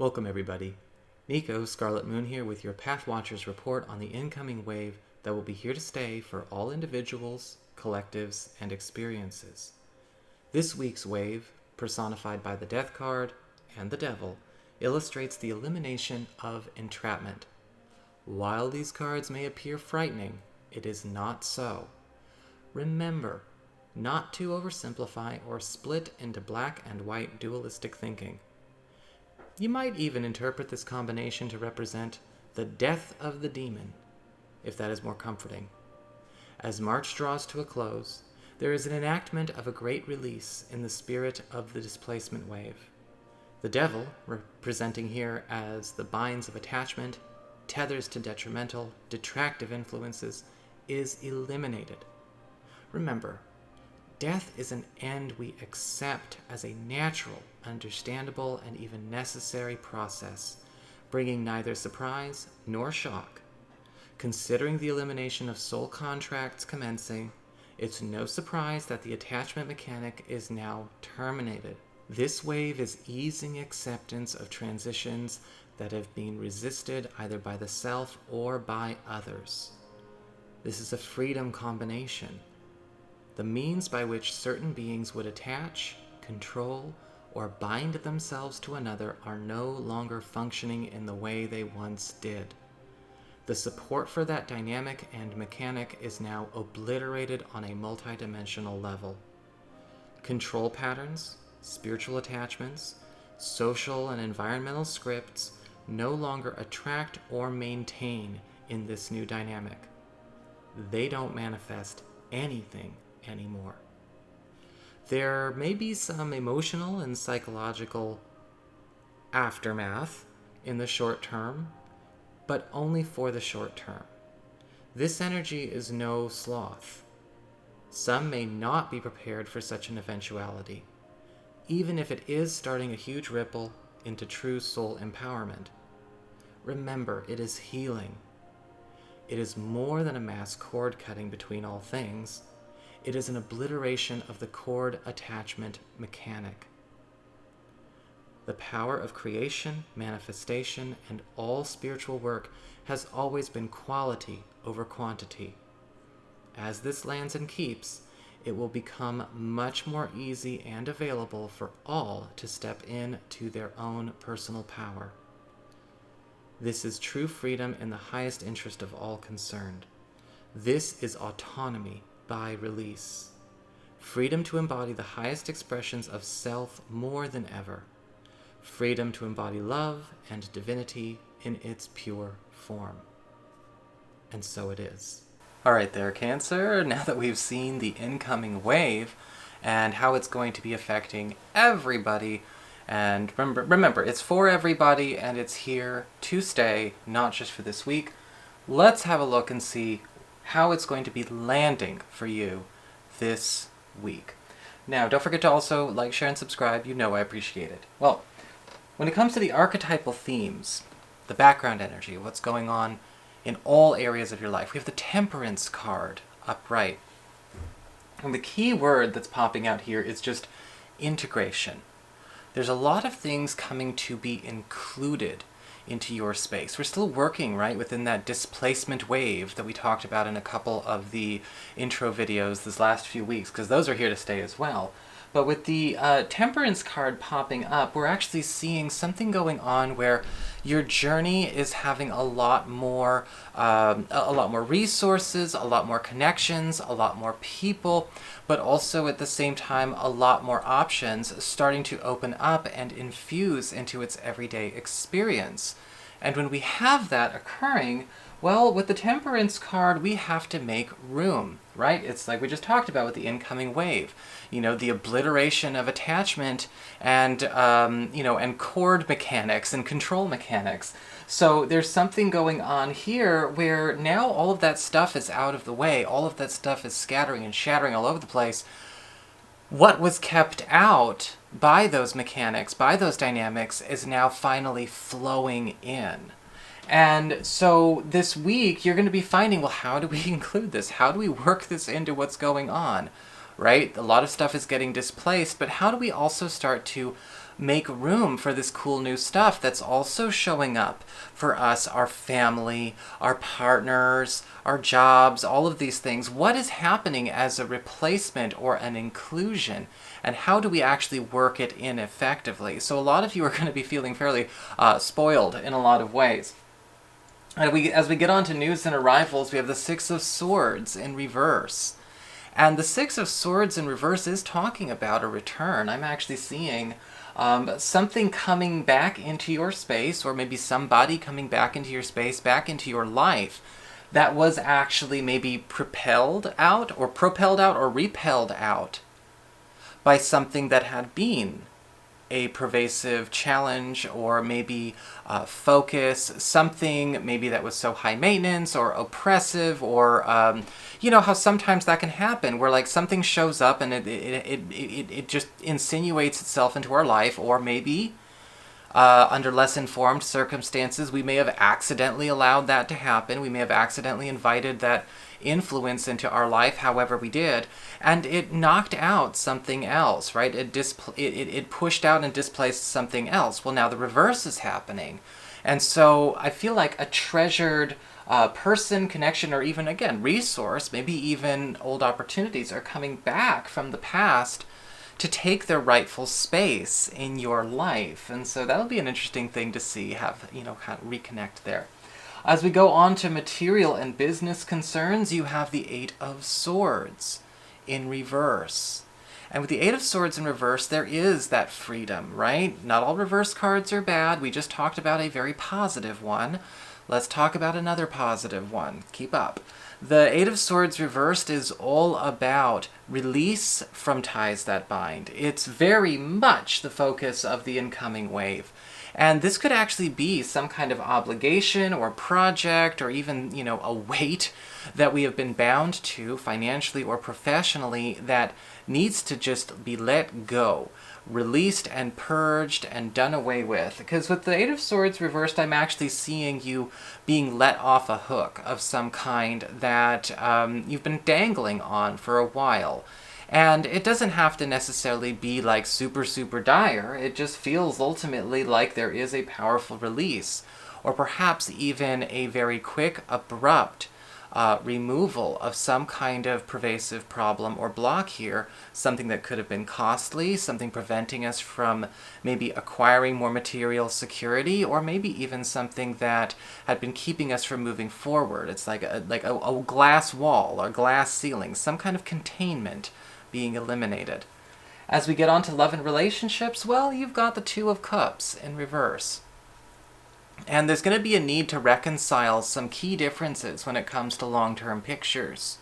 Welcome everybody. NICO, Scarlet Moon here with your Pathwatchers report on the incoming wave that will be here to stay for all individuals, collectives, and experiences. This week's wave, personified by the Death card and the Devil, illustrates the elimination of entrapment. While these cards may appear frightening, it is not so. Remember not to oversimplify or split into black and white dualistic thinking. You might even interpret this combination to represent the death of the demon, if that is more comforting. As March draws to a close, there is an enactment of a great release in the spirit of the displacement wave. The Devil, representing here as the binds of attachment, tethers to detrimental, detractive influences, is eliminated. Remember, death is an end we accept as a natural, understandable, and even necessary process, bringing neither surprise nor shock. Considering the elimination of soul contracts commencing, it's no surprise that the attachment mechanic is now terminated. This wave is easing acceptance of transitions that have been resisted either by the self or by others. This is a freedom combination. The means by which certain beings would attach, control, or bind themselves to another are no longer functioning in the way they once did. The support for that dynamic and mechanic is now obliterated on a multidimensional level. Control patterns, spiritual attachments, social and environmental scripts no longer attract or maintain in this new dynamic. They don't manifest anything anymore. There may be some emotional and psychological aftermath in the short term, but only for the short term. This energy is no sloth. Some may not be prepared for such an eventuality, even if it is starting a huge ripple into true soul empowerment. Remember, it is healing. It is more than a mass cord cutting between all things. It is an obliteration of the cord attachment mechanic. The power of creation, manifestation, and all spiritual work has always been quality over quantity. As this lands and keeps, it will become much more easy and available for all to step in to their own personal power. This is true freedom in the highest interest of all concerned. This is autonomy by release. Freedom to embody the highest expressions of self more than ever. Freedom to embody love and divinity in its pure form. And so it is. All right there, Cancer. Now that we've seen the incoming wave and how it's going to be affecting everybody, and remember, it's for everybody and it's here to stay, not just for this week. Let's have a look and see how it's going to be landing for you this week. Now, don't forget to also like, share, and subscribe. You know I appreciate it. Well, when it comes to the archetypal themes, the background energy, what's going on in all areas of your life, we have the Temperance card upright. And the key word that's popping out here is just integration. There's a lot of things coming to be included into your space. We're still working, right, within that displacement wave that we talked about in a couple of the intro videos this last few weeks, because those are here to stay as well. But with the Temperance card popping up, we're actually seeing something going on where your journey is having a lot more resources, a lot more connections, a lot more people, but also at the same time a lot more options starting to open up and infuse into its everyday experience. And when we have that occurring, well, with the Temperance card, we have to make room, right? It's like we just talked about with the incoming wave. You know, the obliteration of attachment and, and cord mechanics and control mechanics. So there's something going on here where now all of that stuff is out of the way. All of that stuff is scattering and shattering all over the place. What was kept out by those mechanics, by those dynamics, is now finally flowing in. And so this week, you're going to be finding, well, how do we include this? How do we work this into what's going on, right? A lot of stuff is getting displaced, but how do we also start to make room for this cool new stuff that's also showing up for us, our family, our partners, our jobs, all of these things. What is happening as a replacement or an inclusion? And how do we actually work it in effectively? So a lot of you are going to be feeling fairly spoiled in a lot of ways. And as we get on to news and arrivals, we have the Six of Swords in reverse. And the Six of Swords in reverse is talking about a return. I'm actually seeing something coming back into your space, or maybe somebody coming back into your space, back into your life, that was actually maybe propelled out or repelled out by something that had been a pervasive challenge, or maybe focus, something maybe that was so high maintenance or oppressive, or you know how sometimes that can happen, where like something shows up and it just insinuates itself into our life, or maybe under less informed circumstances we may have accidentally allowed that to happen. We may have accidentally invited that influence into our life, however we did, and it knocked out something else, right? It pushed out and displaced something else. Well, now the reverse is happening. And so I feel like a treasured person, connection, or even, again, resource, maybe even old opportunities are coming back from the past to take their rightful space in your life. And so that'll be an interesting thing to see, have, you know, kind of reconnect there. As we go on to material and business concerns, you have the Eight of Swords in reverse. And with the Eight of Swords in reverse, there is that freedom, right? Not all reverse cards are bad. We just talked about a very positive one. Let's talk about another positive one. Keep up. The Eight of Swords reversed is all about release from ties that bind. It's very much the focus of the incoming wave. And this could actually be some kind of obligation or project, or even, you know, a weight that we have been bound to financially or professionally that needs to just be let go, released and purged and done away with. Because with the Eight of Swords reversed, I'm actually seeing you being let off a hook of some kind that you've been dangling on for a while. And it doesn't have to necessarily be like super, super dire. It just feels ultimately like there is a powerful release, or perhaps even a very quick, abrupt removal of some kind of pervasive problem or block here, something that could have been costly, something preventing us from maybe acquiring more material security, or maybe even something that had been keeping us from moving forward. It's like a glass wall or glass ceiling, some kind of containment being eliminated. As we get on to love and relationships, well, you've got the Two of Cups in reverse. And there's going to be a need to reconcile some key differences when it comes to long-term pictures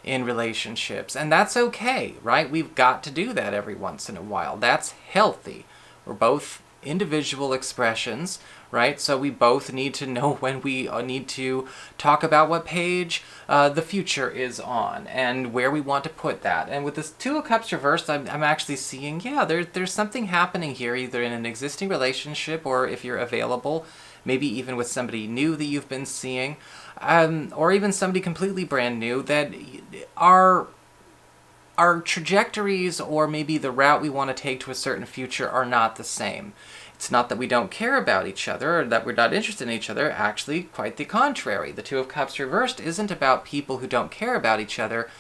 in relationships. And that's okay, right? We've got to do that every once in a while. That's healthy. We're both individual expressions, right? So we both need to know when we need to talk about what page the future is on and where we want to put that. And with this Two of Cups reversed, I'm actually seeing, yeah, there's something happening here, either in an existing relationship, or if you're available, maybe even with somebody new that you've been seeing, or even somebody completely brand new, that our trajectories, or maybe the route we want to take to a certain future, are not the same. It's not that we don't care about each other or that we're not interested in each other. Actually, quite the contrary. The Two of Cups reversed isn't about people who don't care about each other.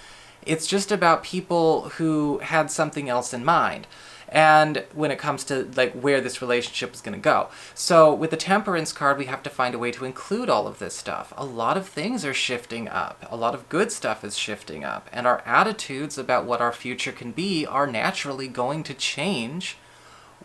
It's just about people who had something else in mind. And when it comes to like where this relationship is going to go. So with the Temperance card, we have to find a way to include all of this stuff. A lot of things are shifting up. A lot of good stuff is shifting up. And our attitudes about what our future can be are naturally going to change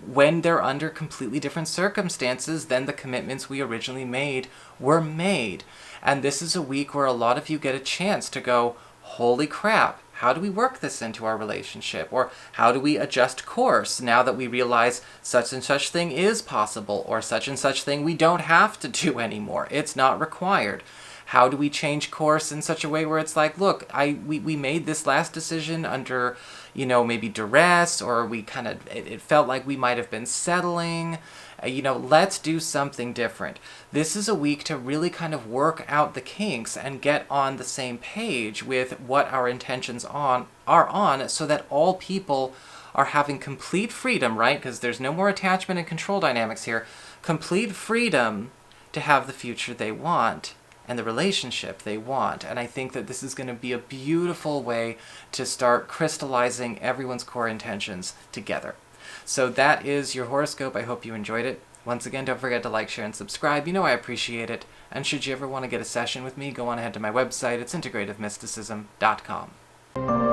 when they're under completely different circumstances than the commitments we originally made were made. And this is a week where a lot of you get a chance to go, holy crap, how do we work this into our relationship? Or how do we adjust course now that we realize such and such thing is possible, or such and such thing we don't have to do anymore? It's not required. How do we change course in such a way where it's like, look, we made this last decision under, you know, maybe duress, or we kind of, it felt like we might have been settling. You know, let's do something different. This is a week to really kind of work out the kinks and get on the same page with what our intentions are on, so that all people are having complete freedom, right? Because there's no more attachment and control dynamics here. Complete freedom to have the future they want and the relationship they want. And I think that this is going to be a beautiful way to start crystallizing everyone's core intentions together. So that is your horoscope. I hope you enjoyed it. Once again, don't forget to like, share, and subscribe. You know I appreciate it. And should you ever want to get a session with me, go on ahead to my website. It's integrativemysticism.com.